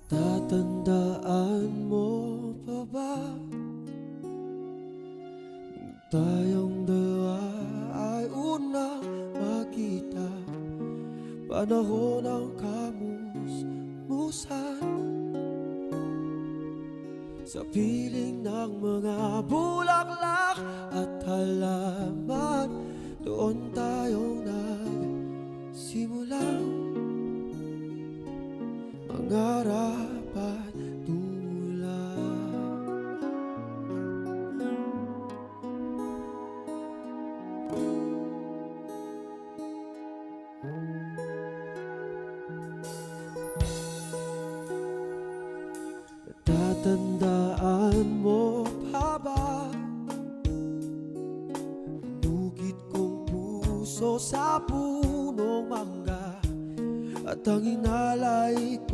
Natatandaan mo pa ba nung tayong dalawa ay unang makita? Panahon ng kamusmusan sa piling ng mga bulaklak at halaman. Doon tayong nagsimulang mangarap at tumulong. Natatandaan mo pa ba inugit kong puso sa punong mangga at ang inalay ko